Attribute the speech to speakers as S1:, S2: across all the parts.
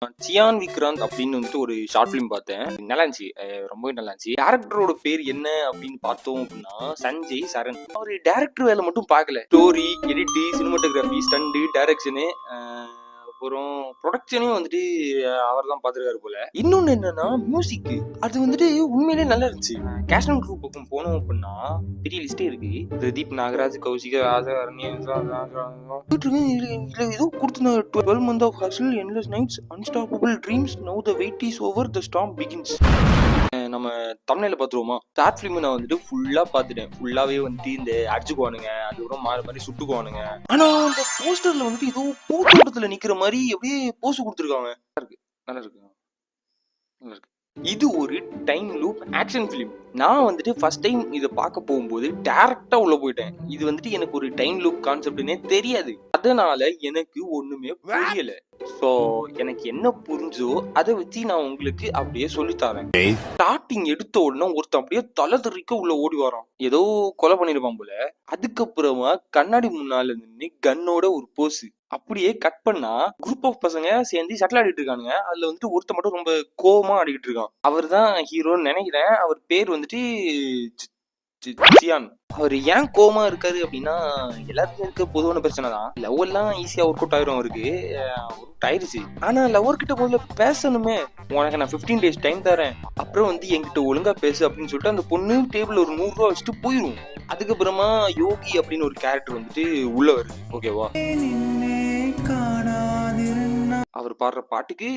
S1: Cyan Vikrant அப்படின்னு வந்துட்டு ஒரு ஷார்ட் ஃபிலிம் பார்த்தேன். நல்லா இருந்துச்சு. ரொம்பவே நல்லா இருந்துச்சு. டேரக்டரோட பேர் என்ன அப்படின்னு பார்த்தோம் அப்படின்னா சஞ்சய் சரண். அவரு டேரக்டர் வேலை மட்டும் பார்க்கல. Story, edit, cinematography, stunt, direction, அப்புறம் ப்ரொடக்ஷனையும் வந்துட்டு அவர் தான் பார்த்துருக்காரு போல. இன்னொன்னு என்னன்னா மியூசிக். அது வந்துட்டு உண்மையிலே நல்லா இருந்துச்சு. கேஷ் அண்ட் குரூப் பக்கம் போனோம் அப்படின்னா பெரிய லிஸ்டே இருக்கு. பிரதீப் நாகராஜ், கௌசிகா, ராஜா, ஏதோ கொடுத்துருந்தாங்க. 12 months of hustle, endless nights, unstoppable dreams, now the wait is over, the storm begins. நம்ம தமிழ்ல பார்த்துருவோமா? ஷார்ட் ஃபிலிம் நான் வந்துட்டு ஃபுல்லா பார்த்துட்டேன். ஃபுல்லாவே வந்துட்டு இந்த அடிச்சுக்குவானுங்க, அதுக்கப்புறம் மாறி மாறி சுட்டுக்குவானுங்க. ஆனா அந்த போஸ்டர்ல வந்துட்டு ஏதோ பூத்தோட்டத்துல நிக்கிற மாதிரி அப்படியே போஸ் கொடுத்துருக்காங்க. நல்லா இருக்கு. நல்லா இருக்கு. இது ஒரு டைம் லூப் ஆக்ஷன் ஃபிலிம். நான் வந்துட்டு ஃபர்ஸ்ட் டைம் இதை பார்க்க போகும்போது டேரக்டா உள்ள போயிட்டேன். இது வந்துட்டு எனக்கு ஒரு டைம் லூப் கான்செப்ட்னே தெரியாது. அதனால எனக்கு ஒண்ணுமே புரியல. சோ எனக்கு என்ன புரிஞ்சோ அதை வச்சு நான் உங்களுக்கு அப்படியே சொல்லித்தரேன். ஸ்டார்டிங் எடுத்த உடனே ஒருத்தன் அப்படியே தலை தெறிக்க உள்ள ஓடி வரான். ஏதோ கொலை பண்ணிருப்பான் போல. அதுக்கப்புறமா கண்ணாடி முன்னால நின்று கன்னோட ஒரு போஸ். அப்படியே கட் பண்ணா குரூப் ஆஃப் பசங்க சேர்ந்து ஷட்டில் ஆடிட்டு இருக்கானுங்க. அதுல வந்துட்டு ஒருத்த மட்டும் ரொம்ப கோவமா ஆடிட்டு இருக்கான். அவர் தான் ஹீரோன்னு நினைக்கிறேன். அவர் பேர் வந்துட்டு சியான். அவர் ஏன் கோவமா இருக்காரு அப்படின்னா எல்லாருக்கும் இருக்க பொதுவான பிரச்சனை தான். லவ் எல்லாம் ஈஸியா ஒர்க் அவுட் ஆயிரும் அவருக்கு. ஆயிடுச்சு. ஆனா லவர் கிட்ட முதல்ல பேசணுமே. உனக்கு நான் 15 days டைம் தரேன், அப்புறம் வந்து என்கிட்ட ஒழுங்கா பேசு அப்படின்னு சொல்லிட்டு அந்த பொண்ணு டேபிள் ஒரு 100 ரூபா வச்சுட்டு போயிரும். அதுக்கப்புறமா யோகி அப்படின்னு ஒரு கேரக்டர் வந்துட்டு உள்ள வருது. ஓகேவா? அவர் பாடுற பாட்டுக்கு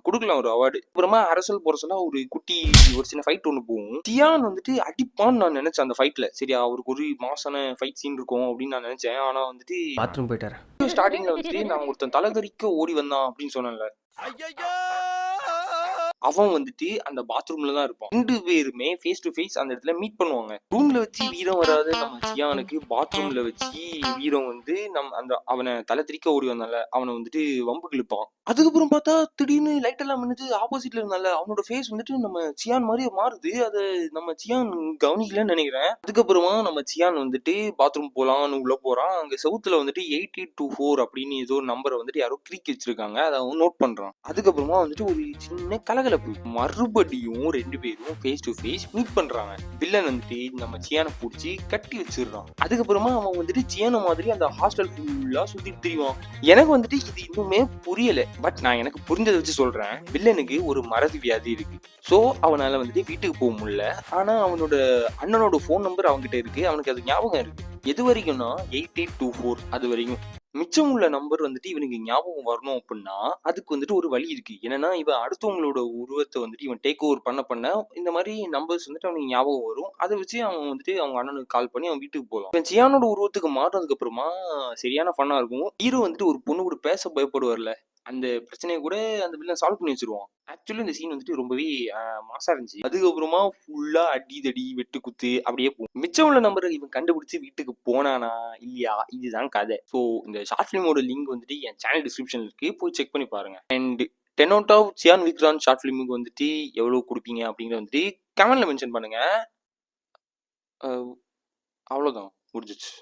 S1: கொடுக்கலாம் ஒரு அவார்டு. அப்புறமா அரசல் புரசலா ஒரு சின்ன ஃபைட் ஒன்று போகும். சியான் வந்துட்டு அடிப்பான்னு நான் நினைச்சேன் அந்த ஃபைட்ல. சரியா, அவருக்கு ஒரு மாசான ஃபைட் சீன் இருக்கும் அப்படின்னு நான் நினைச்சேன். ஆனா வந்துட்டு
S2: பாத்ரூம் போயிட்டாரு.
S1: ஸ்டார்டிங்ல வந்துட்டு நான் ஒருத்தன் தலைதறிக்க ஓடி வந்தான் அப்படின்னு சொன்னேன்ல, அவன் வந்துட்டு அந்த பாத்ரூம்ல தான் இருப்பான். 2 பேருமே ஃபேஸ் டு ஃபேஸ் அந்த இடத்துல மீட் பண்ணுவாங்க. ரூம்ல வச்சு வீரம் வராது நம்ம சியானுக்கு, பாத்ரூம்ல வச்சு வீரம் வந்து அவனை தலை திரிக்க ஓடி வந்தால அவனை வந்துட்டு வம்புக்கு இழுப்பான். அதுக்கப்புறம் பார்த்தா திடீர்னு லைட் எல்லாம் வந்துட்டு ஆப்போசிட்ல இருந்தால அவனோட ஃபேஸ் வந்துட்டு நம்ம சியான் மாதிரியே மாறுது. அதை நம்ம சியான் கவனிக்கலன்னு நினைக்கிறேன். அதுக்கப்புறமா நம்ம சியான் வந்துட்டு பாத்ரூம் போலான்னு உள்ள போறான். அங்க செவுத்துல வந்துட்டு 8824 அப்படின்னு ஏதோ ஒரு நம்பரை வந்துட்டு யாரோ கிரிக்கி வச்சிருக்காங்க. அதை அவன் நோட் பண்றான். அதுக்கப்புறமா வந்துட்டு ஒரு சின்ன கலகலப்பு. மறுபடியும் 2 பேரும் ஃபேஸ் டு ஃபேஸ் மீட் பண்றாங்க. வில்லன் வந்துட்டு நம்ம சியானை பிடிச்சி கட்டி வச்சிடுறான். அதுக்கப்புறமா அவன் வந்துட்டு சியானை மாதிரி அந்த ஹாஸ்டல் ஃபுல்லா சுத்திட்டு திரிவான். எனக்கு வந்துட்டு இது இன்னுமே புரியல. பட் நான் எனக்கு புரிஞ்சதை வச்சு சொல்றேன். வில்லனுக்கு ஒரு மறதி வியாதி இருக்கு. சோ அவனால வந்துட்டு வீட்டுக்கு போக முடியல. ஆனா அவனோட அண்ணனோட போன் நம்பர் அவன்கிட்ட இருக்கு. அவனுக்கு அது ஞாபகம் இருக்கு. எது வரைக்கும்னா 8824 அது வரைக்கும். மிச்சம் உள்ள நம்பர் வந்துட்டு இவனுக்கு ஞாபகம் வரணும் அப்படின்னா அதுக்கு வந்துட்டு ஒரு வழி இருக்கு. என்னன்னா இவன் அடுத்தவங்களோட உருவத்தை வந்துட்டு இவன் டேக் ஓவர் பண்ண இந்த மாதிரி நம்பர்ஸ் வந்துட்டு அவனுக்கு ஞாபகம் வரும். அதை வச்சு அவன் வந்துட்டு அவங்க அண்ணனுக்கு கால் பண்ணி அவன் வீட்டுக்கு போகலாம். இவன் சியானோட உருவத்துக்கு மாறினதுக்கு அப்புறமா சரியான ஃபன்னா இருக்கும். ஹீரோ வந்துட்டு ஒரு பொண்ணு கூட பேச பயப்படுவார்ல, அந்த பிரச்சனையை கூட அந்த வில்லன் சால்வ் பண்ணி வச்சிருவான். ஆக்சுவலி இந்த சீன் வந்துட்டு ரொம்பவே மாசா இருந்துச்சு. அதுக்கப்புறமா ஃபுல்லா அடி வெட்டு குத்து அப்படியே போகும். மிச்சம் உள்ள நம்பரை இவன் கண்டுபிடிச்சு வீட்டுக்கு போனானா இல்லையா, இதுதான் கதை. ஸோ இந்த ஷார்ட் ஃபிலிமோட லிங்க் வந்துட்டு என் சேனல் டிஸ்கிரிப்ஷன்ல இருக்கு, போய் செக் பண்ணி பாருங்க. And 10 out of Chiyaan Vikranth short ஃபிலிமுக்கு வந்துட்டு எவ்வளவு கொடுப்பீங்க அப்படிங்கிறத வந்துட்டு கமெண்ட்ல மென்ஷன் பண்ணுங்க. அவ்வளோதான், முடிஞ்சிச்சு.